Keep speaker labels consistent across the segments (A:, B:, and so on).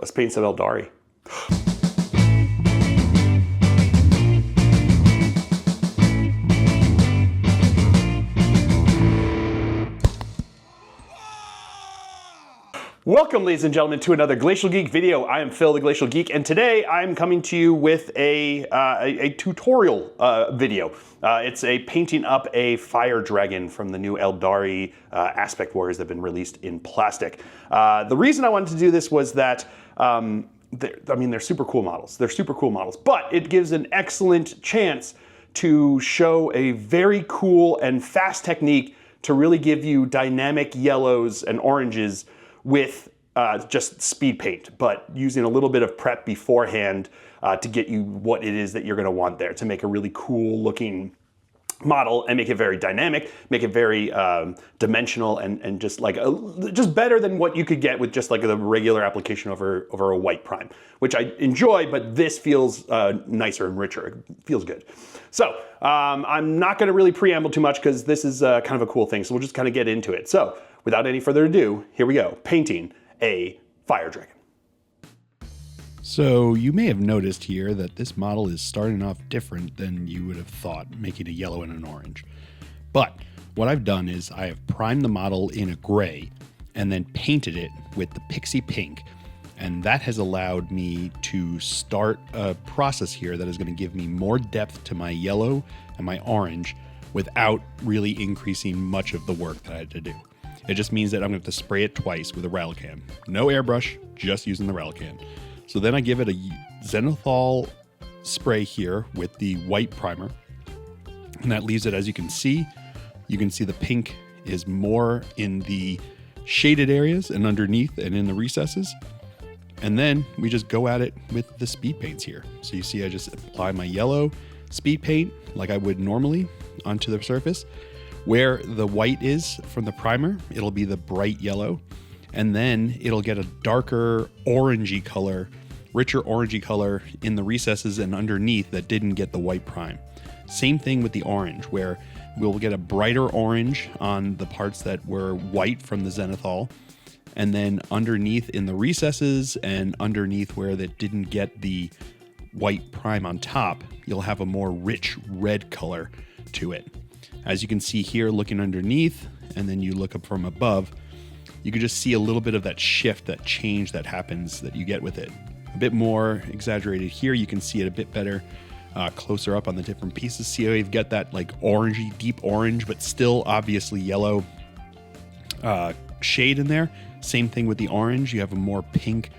A: Let's paint some Eldari. Welcome, ladies and gentlemen, to another Glacial Geek video. I am Phil, the Glacial Geek, and today I'm coming to you with a tutorial video. It's a painting up a fire dragon from the new Eldari Aspect Warriors that have been released in plastic. The reason I wanted to do this was that they're super cool models. They're super cool models, but it gives an excellent chance to show a very cool and fast technique to really give you dynamic yellows and oranges with just speed paint, but using a little bit of prep beforehand to get you what it is that you're gonna want there to make a really cool looking model and make it very dynamic, make it very dimensional and just like just better than what you could get with just like the regular application over a white prime, which I enjoy, but this feels nicer and richer. It feels good. So I'm not gonna really preamble too much because this is kind of a cool thing, so we'll just kind of get into it. So without any further ado, here we go, painting a fire dragon.
B: So you may have noticed here that this model is starting off different than you would have thought, making a yellow and an orange. But what I've done is I have primed the model in a gray and then painted it with the pixie pink. And that has allowed me to start a process here that is going to give me more depth to my yellow and my orange without really increasing much of the work that I had to do. It just means that I'm going to have to spray it twice with a rattle can. No airbrush, just using the rattle can. So then I give it a zenithal spray here with the white primer. And that leaves it, as you can see the pink is more in the shaded areas and underneath and in the recesses. And then we just go at it with the speed paints here. So you see I just apply my yellow speed paint like I would normally onto the surface. Where the white is from the primer, it'll be the bright yellow, and then it'll get a darker orangey color, richer orangey color in the recesses and underneath that didn't get the white prime. Same thing with the orange, where we'll get a brighter orange on the parts that were white from the zenithal, and then underneath in the recesses and underneath where that didn't get the white prime on top, you'll have a more rich red color to it. As you can see here, looking underneath, and then you look up from above, you can just see a little bit of that shift, that change that happens that you get with it. A bit more exaggerated here. You can see it a bit better closer up on the different pieces. See how you've got that like orangey, deep orange, but still obviously yellow shade in there. Same thing with the orange. You have a more pink,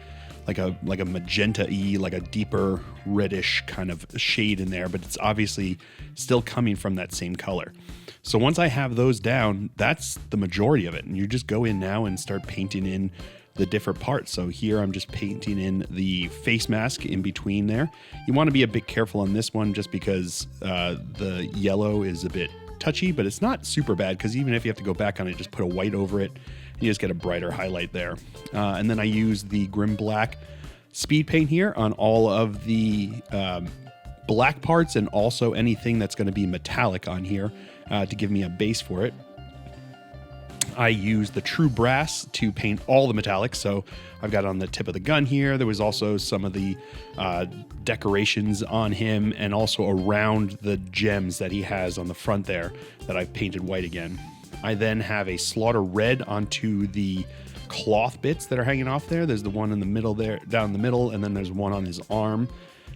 B: like a magenta-y, like a deeper reddish kind of shade in there, but it's obviously still coming from that same color. So once I have those down, that's the majority of it. And you just go in now and start painting in the different parts. So here I'm just painting in the face mask in between there. You want to be a bit careful on this one just because the yellow is a bit touchy, but it's not super bad because even if you have to go back on it, just put a white over it and you just get a brighter highlight there. And then I use the Grim Black speed paint here on all of the black parts and also anything that's going to be metallic on here to give me a base for it. I use the True Brass to paint all the metallics. So I've got on the tip of the gun here. There was also some of the decorations on him and also around the gems that he has on the front there that I've painted white again. I then have a Slaughter Red onto the cloth bits that are hanging off there. There's the one in the middle there, down the middle, and then there's one on his arm.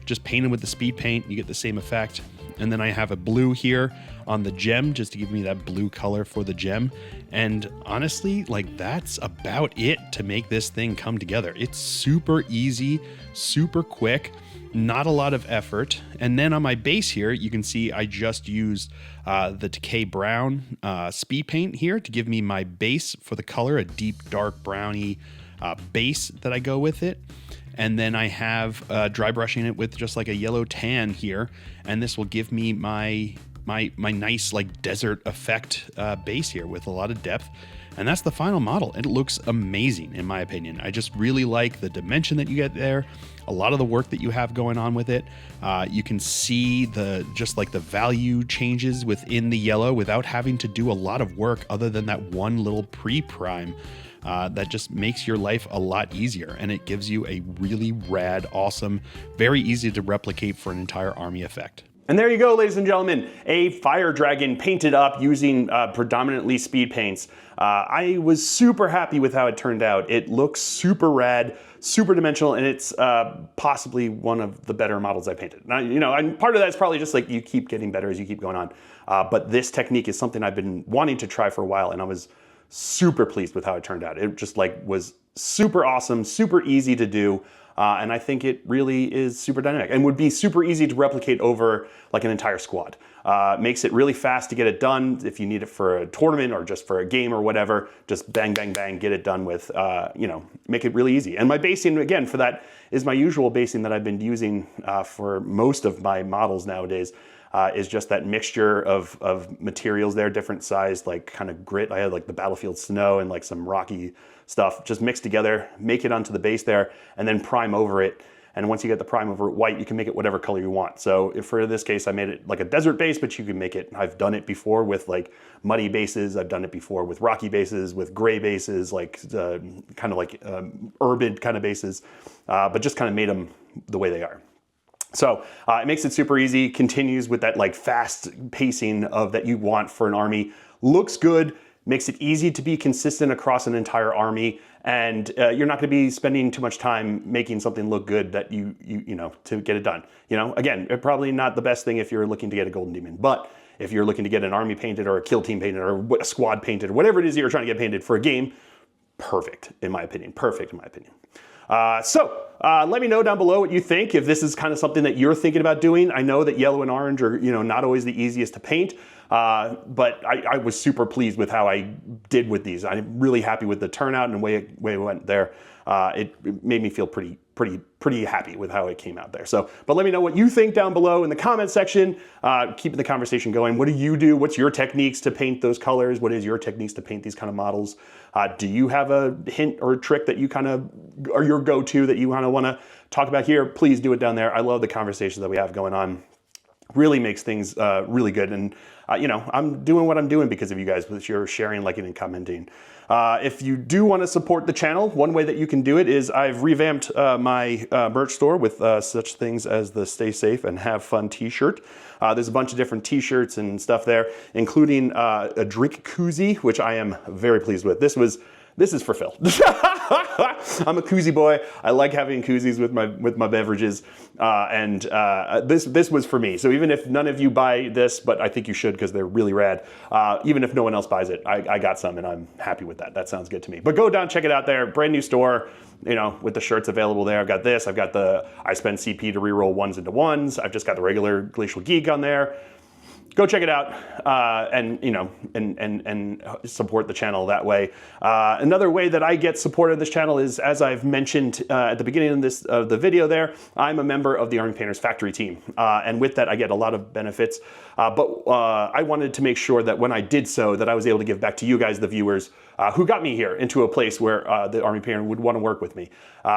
B: Just painted with the speed paint, you get the same effect. And then I have a blue here on the gem just to give me that blue color for the gem. And honestly, like that's about it to make this thing come together. It's super easy, super quick, not a lot of effort. And then on my base here, you can see I just used the Decay Brown speed paint here to give me my base for the color, a deep dark browny base that I go with it. And then I have dry brushing it with just like a yellow tan here. And this will give me my nice like desert effect base here with a lot of depth. And that's the final model. It looks amazing in my opinion. I just really like the dimension that you get there. A lot of the work that you have going on with it. You can see just like the value changes within the yellow without having to do a lot of work other than that one little pre-prime that just makes your life a lot easier, and it gives you a really rad, awesome, very easy to replicate for an entire army effect.
A: And there you go, ladies and gentlemen, a fire dragon painted up using predominantly speed paints. I was super happy with how it turned out. It looks super rad, super dimensional, and it's possibly one of the better models I painted. Now, you know, and part of that is probably just like you keep getting better as you keep going on. But this technique is something I've been wanting to try for a while, and I was super pleased with how it turned out. It just like was super awesome, super easy to do. And I think it really is super dynamic and would be super easy to replicate over like an entire squad. Makes it really fast to get it done. If you need it for a tournament or just for a game or whatever, just bang, bang, bang, get it done with, you know, make it really easy. And my basing, again, for that is my usual basing that I've been using for most of my models nowadays. Is just that mixture of materials there, different sized like kind of grit. I had like the battlefield snow and like some rocky stuff just mixed together, make it onto the base there, and then prime over it. And once you get the prime over it white, you can make it whatever color you want. So if for this case, I made it like a desert base, but you can make it, I've done it before with like muddy bases. I've done it before with rocky bases, with gray bases, like kind of like urban kind of bases, but just kind of made them the way they are. So it makes it super easy, continues with that like fast pacing of that you want for an army, looks good, makes it easy to be consistent across an entire army, and you're not gonna be spending too much time making something look good that you know, to get it done. You know, again, probably not the best thing if you're looking to get a Golden Demon, but if you're looking to get an army painted or a kill team painted or a squad painted or whatever it is that you're trying to get painted for a game, perfect in my opinion, perfect in my opinion. Let me know down below what you think, if this is kind of something that you're thinking about doing. I know that yellow and orange are, you know, not always the easiest to paint, but I was super pleased with how I did with these. I'm really happy with the turnout and the way it went there. It made me feel pretty happy with how it came out there. So, but let me know what you think down below in the comment section. Keeping the conversation going. What do you do? What's your techniques to paint those colors? What is your techniques to paint these kind of models? Do you have a hint or a trick that you kind of are your go-to that you kind of want to talk about here? Please do it down there. I love the conversations that we have going on. Really makes things really good. And, you know, I'm doing what I'm doing because of you guys, with your sharing, liking, and commenting. If you do want to support the channel, one way that you can do it is I've revamped my merch store with such things as the Stay Safe and Have Fun t-shirt. There's a bunch of different t-shirts and stuff there, including a drink koozie, which I am very pleased with. This is for Phil. I'm a koozie boy. I like having koozies with my beverages, and this was for me. So even if none of you buy this, but I think you should because they're really rad. Even if no one else buys it, I got some and I'm happy with that. That sounds good to me. But go down, check it out there. Brand new store. You know, with the shirts available there. I've got this. I've got the I spend CP to reroll ones into ones. I've just got the regular Glacial Geek on there. Go check it out, and you know, and support the channel that way. Another way that I get support of this channel is, as I've mentioned at the beginning of the video there, I'm a member of the Army Painters Factory team, and with that I get a lot of benefits. But I wanted to make sure that when I did so, that I was able to give back to you guys, the viewers, who got me here into a place where the Army Painter would want to work with me.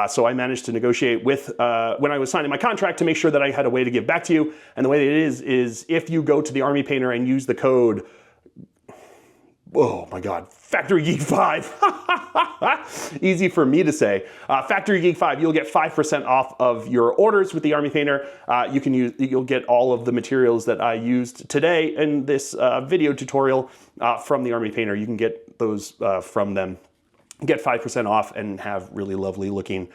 A: So I managed to negotiate with, when I was signing my contract, to make sure that I had a way to give back to you. And the way that it is if you go to the Army Painter and use the code, oh my God, Factory Geek 5. Easy for me to say. Factory Geek 5, you'll get 5% off of your orders with the Army Painter. You'll get all of the materials that I used today in this video tutorial from the Army Painter. You can get those from them. Get 5% off and have really lovely looking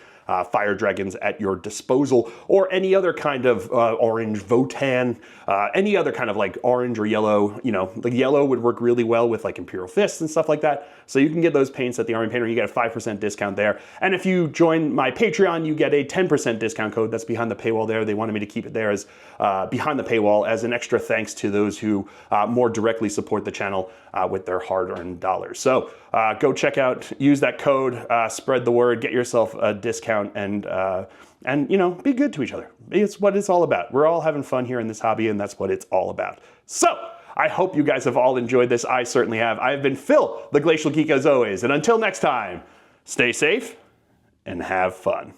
A: fire dragons at your disposal, or any other kind of orange, Votan, any other kind of like orange or yellow. You know, like yellow would work really well with like Imperial Fists and stuff like that. So you can get those paints at the Army Painter. You get a 5% discount there. And if you join my Patreon, you get a 10% discount code that's behind the paywall there. They wanted me to keep it there as behind the paywall as an extra thanks to those who more directly support the channel with their hard-earned dollars. So go check out, use that code, spread the word, get yourself a discount, and you know, be good to each other. It's what it's all about. We're all having fun here in this hobby, and that's what it's all about. So I hope you guys have all enjoyed this. I certainly have. I've been Phil, the Glacial Geek, as always. And until next time, stay safe and have fun.